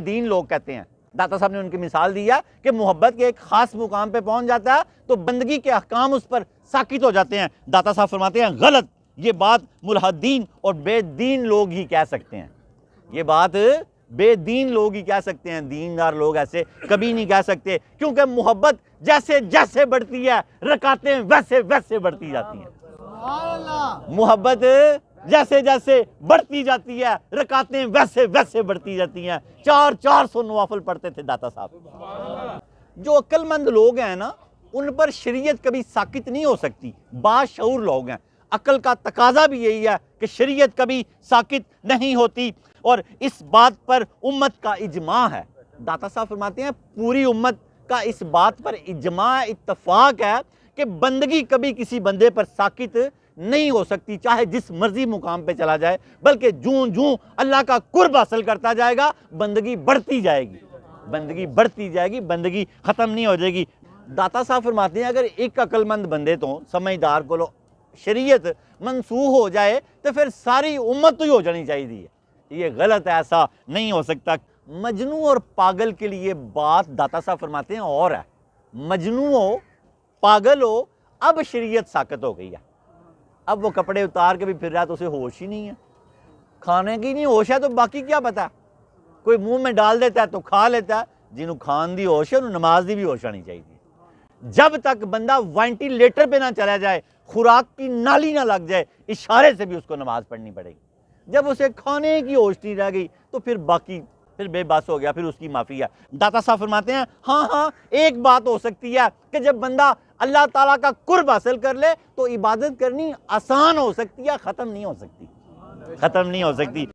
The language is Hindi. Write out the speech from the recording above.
दीन लोग कहते हैं। दाता साहब ने उनकी मिसाल दिया कि मोहब्बत के एक खास मुकाम पे पहुंच जाता है तो बंदगी के अहकाम उस पर साकित हो जाते हैं। दाता साहब फरमाते हैं गलत, ये बात मुल्हदीन और बेदीन लोग ही कह सकते हैं। ये बात बेदीन लोग ही कह सकते हैं, दीनदार लोग ऐसे कभी नहीं कह सकते, क्योंकि मोहब्बत जैसे जैसे बढ़ती है रकातें वैसे वैसे बढ़ती जाती हैं। मोहब्बत जैसे जैसे बढ़ती जाती है रकातें वैसे वैसे बढ़ती जाती हैं। 400 नवाफिल पढ़ते थे दाता साहब। जो अक्लमंद लोग हैं ना, उन पर शरीयत कभी साकित नहीं हो सकती। बाशऊर लोग हैं, अक्ल का तकाजा भी यही है कि शरीयत कभी साकित नहीं होती, और इस बात पर उम्मत का इजमा है। दाता साहब फरमाते हैं पूरी उम्मत का इस बात पर इजमा इत्तफाक है कि बंदगी कभी किसी बंदे पर साकित नहीं हो सकती, चाहे जिस मर्जी मुकाम पे चला जाए, बल्कि जूं जूं अल्लाह का कुर्ब हासिल करता जाएगा बंदगी बढ़ती जाएगी, बंदगी बढ़ती जाएगी, बंदगी ख़त्म नहीं हो जाएगी। दाता साहब फरमाते हैं अगर एक अक्लमंद बंदे तो समझदार को शरीयत मनसूख हो जाए तो फिर सारी उम्मत ही हो जानी चाहिए। ये गलत है, ऐसा नहीं हो सकता। मजनू और पागल के लिए बात दाता साहब फरमाते हैं और है। मजनू हो, पागल हो, अब शरीयत साकत हो गई है। अब वो कपड़े उतार के भी फिर रहा है तो उसे होश ही नहीं है, खाने की नहीं होश है तो बाकी क्या पता। कोई मुंह में डाल देता है तो खा लेता है। जिन्हों खान दी होश है उन्होंने नमाज दी भी होश आनी चाहिए। जब तक बंदा वेंटिलेटर पे ना चला जाए, खुराक की नाली ना लग जाए, इशारे से भी उसको नमाज पढ़नी पड़ेगी। जब उसे खाने की होश नहीं रह गई तो फिर बाकी फिर बेबस हो गया, फिर उसकी माफ़ी है। दाता साहब फरमाते हैं हाँ एक बात हो सकती है कि जब बंदा अल्लाह ताला का कुर्ब हासिल कर ले तो इबादत करनी आसान हो सकती है, ख़त्म नहीं हो सकती, ख़त्म नहीं हो सकती।